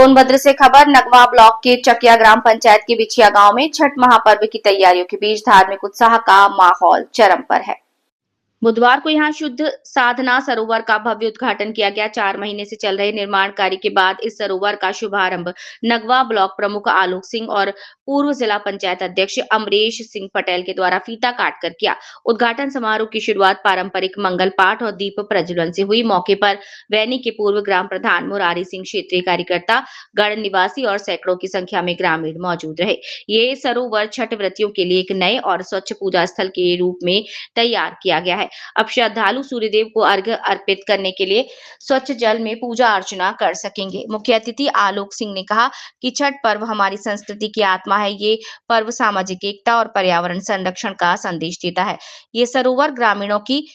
सोनभद्र से खबर। नगवा ब्लॉक के चकिया ग्राम पंचायत के बिछिया गांव में छठ महापर्व की तैयारियों के बीच धार्मिक उत्साह का माहौल चरम पर है। बुधवार को यहां शुद्ध साधना सरोवर का भव्य उद्घाटन किया गया। 4 महीने से चल रहे निर्माण कार्य के बाद इस सरोवर का शुभारंभ नगवा ब्लॉक प्रमुख आलोक सिंह और पूर्व जिला पंचायत अध्यक्ष अमरीश सिंह पटेल के द्वारा फीता काटकर किया। उद्घाटन समारोह की शुरुआत पारंपरिक मंगल पाठ और दीप प्रज्वलन से हुई। मौके पर वैनी के पूर्व ग्राम प्रधान मुरारी सिंह, क्षेत्रीय कार्यकर्ता, गढ़ निवासी और सैकड़ों की संख्या में ग्रामीण मौजूद रहे। ये सरोवर छठ व्रतियों के लिए एक नए और स्वच्छ पूजा स्थल के रूप में तैयार किया गया है। अब श्रद्धालु सूर्यदेव को अर्घ्य अर्पित करने के लिए स्वच्छ जल में पूजा अर्चना कर सकेंगे। मुख्य अतिथि आलोक सिंह ने कहा कि छठ पर्व हमारी संस्कृति की आत्मा है। ये पर्व सामाजिक एकता और पर्यावरण संरक्षण का संदेश देता है। ये सरोवर ग्रामीणों की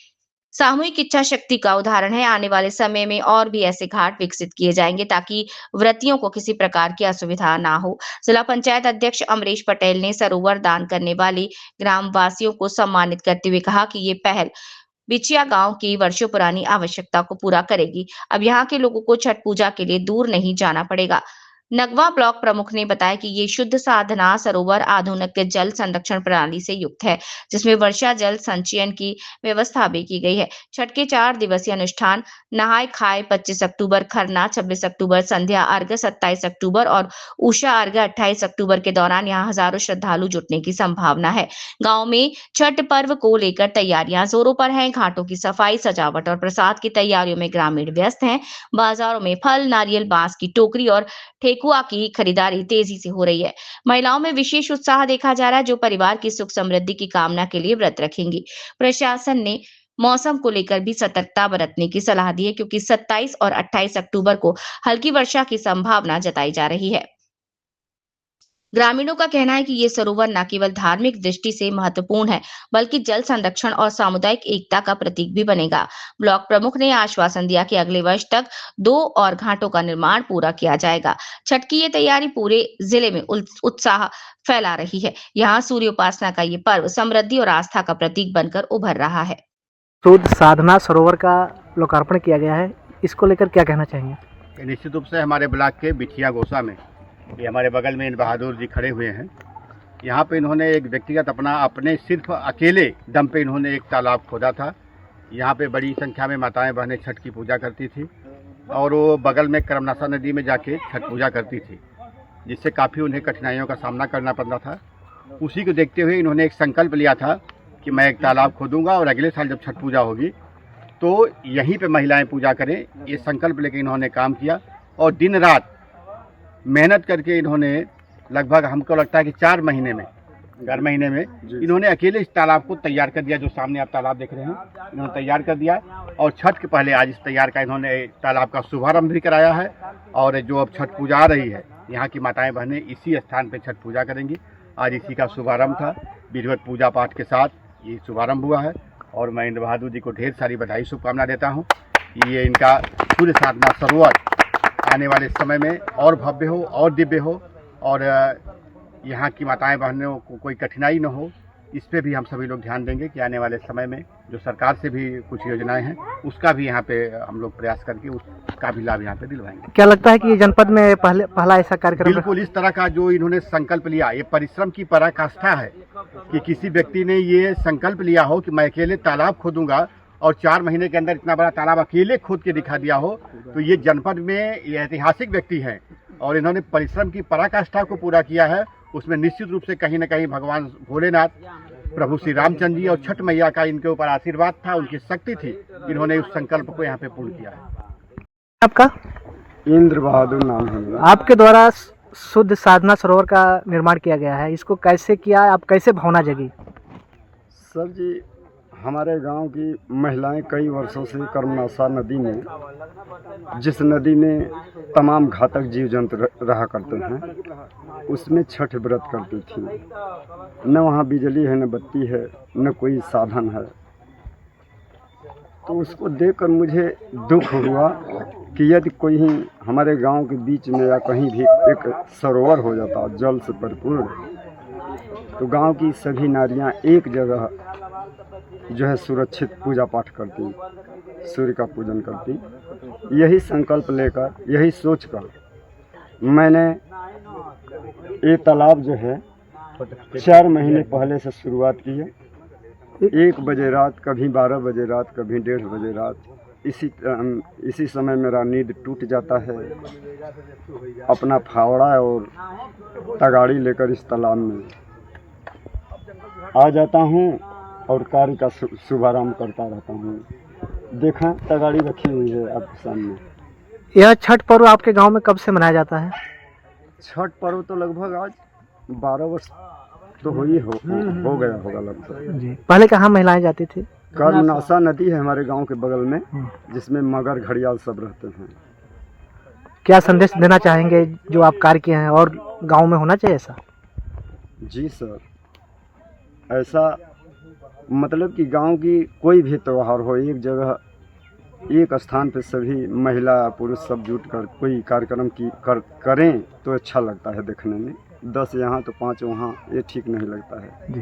सामूहिक इच्छा शक्ति का उदाहरण है। आने वाले समय में और भी ऐसे घाट विकसित किए जाएंगे ताकि व्रतियों को किसी प्रकार की असुविधा ना हो। जिला पंचायत अध्यक्ष अमरीश पटेल ने सरोवर दान करने वाली ग्रामवासियों को सम्मानित करते हुए कहा कि ये पहल बिछिया गांव की वर्षों पुरानी आवश्यकता को पूरा करेगी। अब यहाँ के लोगों को छठ पूजा के लिए दूर नहीं जाना पड़ेगा। नगवा ब्लॉक प्रमुख ने बताया कि ये शुद्ध साधना सरोवर आधुनिक जल संरक्षण प्रणाली से युक्त है, जिसमें वर्षा जल संचयन की व्यवस्था भी की गई है। छठ के 4 दिवसीय अनुष्ठान नहाय खाए 25 अक्टूबर, खरना 26 अक्टूबर, संध्या अर्घ्य 27 अक्टूबर और उषा अर्घ्य 28 अक्टूबर के दौरान यहाँ हजारों श्रद्धालु जुटने की संभावना है। गाँव में छठ पर्व को लेकर तैयारियां जोरों पर हैं। घाटों की सफाई, सजावट और प्रसाद की तैयारियों में ग्रामीण व्यस्त हैं। बाजारों में फल, नारियल, बांस की टोकरी और ठेकुआ की खरीदारी तेजी से हो रही है। महिलाओं में विशेष उत्साह देखा जा रहा है, जो परिवार की सुख समृद्धि की कामना के लिए व्रत रखेंगी। प्रशासन ने मौसम को लेकर भी सतर्कता बरतने की सलाह दी है, क्योंकि 27 और 28 अक्टूबर को हल्की वर्षा की संभावना जताई जा रही है। ग्रामीणों का कहना है कि ये सरोवर न केवल धार्मिक दृष्टि से महत्वपूर्ण है, बल्कि जल संरक्षण और सामुदायिक एकता का प्रतीक भी बनेगा। ब्लॉक प्रमुख ने आश्वासन दिया कि अगले वर्ष तक 2 और घाटों का निर्माण पूरा किया जाएगा। छठ की ये तैयारी पूरे जिले में उत्साह फैला रही है। यहाँ सूर्य उपासना का ये पर्व समृद्धि और आस्था का प्रतीक बनकर उभर रहा है। शुद्ध साधना सरोवर का लोकार्पण किया गया है, इसको लेकर क्या कहना चाहेंगे? निश्चित रूप से हमारे ब्लॉक के बिछिया गोसा में, ये हमारे बगल में इन बहादुर जी खड़े हुए हैं। यहाँ पे इन्होंने एक व्यक्तिगत अपने सिर्फ अकेले दम पे इन्होंने एक तालाब खोदा था। यहाँ पे बड़ी संख्या में माताएं बहनें छठ की पूजा करती थी और वो बगल में करमनासा नदी में जाके छठ पूजा करती थी, जिससे काफ़ी उन्हें कठिनाइयों का सामना करना पड़ता था। उसी को देखते हुए इन्होंने एक संकल्प लिया था कि मैं एक तालाब खोदूँगा और अगले साल जब छठ पूजा होगी तो यहीं पर महिलाएँ पूजा करें। ये संकल्प लेकर इन्होंने काम किया और दिन रात मेहनत करके इन्होंने लगभग, हमको लगता है कि 4 महीने में, 4 महीने में इन्होंने अकेले इस तालाब को तैयार कर दिया। जो सामने आप तालाब देख रहे हैं, इन्होंने तैयार कर दिया और छठ के पहले आज इस तैयार का इन्होंने तालाब का शुभारंभ भी कराया है। और जो अब छठ पूजा आ रही है, यहाँ की माताएं बहनें इसी स्थान पर छठ पूजा करेंगी। आज इसी का शुभारंभ था, विधिवत पूजा पाठ के साथ ये शुभारंभ हुआ है और मैं इंद्र बहादुर जी को ढेर सारी बधाई शुभकामना देता हूँ। ये इनका सूर्य साधना सरोवर आने वाले समय में और भव्य हो और दिव्य हो और यहाँ की माताएं बहनों को कोई कठिनाई न हो, इस पे भी हम सभी लोग ध्यान देंगे कि आने वाले समय में जो सरकार से भी कुछ योजनाएं हैं उसका भी यहाँ पे हम लोग प्रयास करके उसका भी लाभ यहाँ पे दिलवाएंगे। क्या लगता है कि ये जनपद में पहला ऐसा कार्यक्रम? बिल्कुल, इस तरह का जो इन्होंने संकल्प लिया, ये परिश्रम की पराकाष्ठा है कि किसी व्यक्ति ने ये संकल्प लिया हो कि मैं अकेले तालाब खोदूंगा और 4 महीने के अंदर इतना बड़ा तालाब अकेले खोद के दिखा दिया हो, तो ये जनपद में ये ऐतिहासिक व्यक्ति हैं और इन्होंने परिश्रम की पराकाष्ठा को पूरा किया है। उसमें निश्चित रूप से कहीं न कहीं भगवान भोलेनाथ, प्रभु श्री रामचंद्र जी और छठ मैया का इनके ऊपर आशीर्वाद था, उनकी शक्ति थी। इन्होंने उस संकल्प को यहाँ पे पूर्ण किया है। आपका? इंद्र बहादुर नाम है। आपके द्वारा शुद्ध साधना सरोवर का निर्माण किया गया है, इसको कैसे किया, आप कैसे भावना जगी? सर जी, हमारे गांव की महिलाएं कई वर्षों से करमनासा नदी में, जिस नदी में तमाम घातक जीव जंतु रहा करते हैं, उसमें छठ व्रत करती थी। न वहाँ बिजली है, न बत्ती है, न कोई साधन है। तो उसको देखकर मुझे दुख हुआ कि यदि कोई ही हमारे गांव के बीच में या कहीं भी एक सरोवर हो जाता जल से भरपूर, तो गांव की सभी नारियां एक जगह जो है सुरक्षित पूजा पाठ करती, सूर्य का पूजन करती। यही संकल्प लेकर, यही सोचकर मैंने ये तालाब जो है 4 महीने पहले से शुरुआत की है। 1 बजे रात, कभी 12 बजे रात, कभी 1:30 बजे रात, इसी समय मेरा नींद टूट जाता है। अपना फावड़ा और तगाड़ी लेकर इस तालाब में आ जाता हूँ और कार्य का शुभारंभ करता रहता हूँ। देखा, तगाड़ी रखी हुई है आपके सामने। यह छठ पर्व आपके गांव में कब से मनाया जाता है? छठ पर्व तो लगभग आज 12 वर्ष तो हो गया होगा लगभग। जी, पहले कहाँ महिलाएं जाती थी? कर्मनाशा नदी है हमारे गांव के बगल में, जिसमें मगर घड़ियाल सब रहते हैं। क्या संदेश देना चाहेंगे जो आप कार्य किए हैं, और गांव में होना चाहिए ऐसा? जी सर, ऐसा मतलब कि गांव की कोई भी त्यौहार हो, एक जगह एक स्थान पे सभी महिला पुरुष सब जुट कर कोई कार्यक्रम करें तो अच्छा लगता है देखने में। 10 यहाँ तो 5 वहाँ, ये ठीक नहीं लगता है। जी।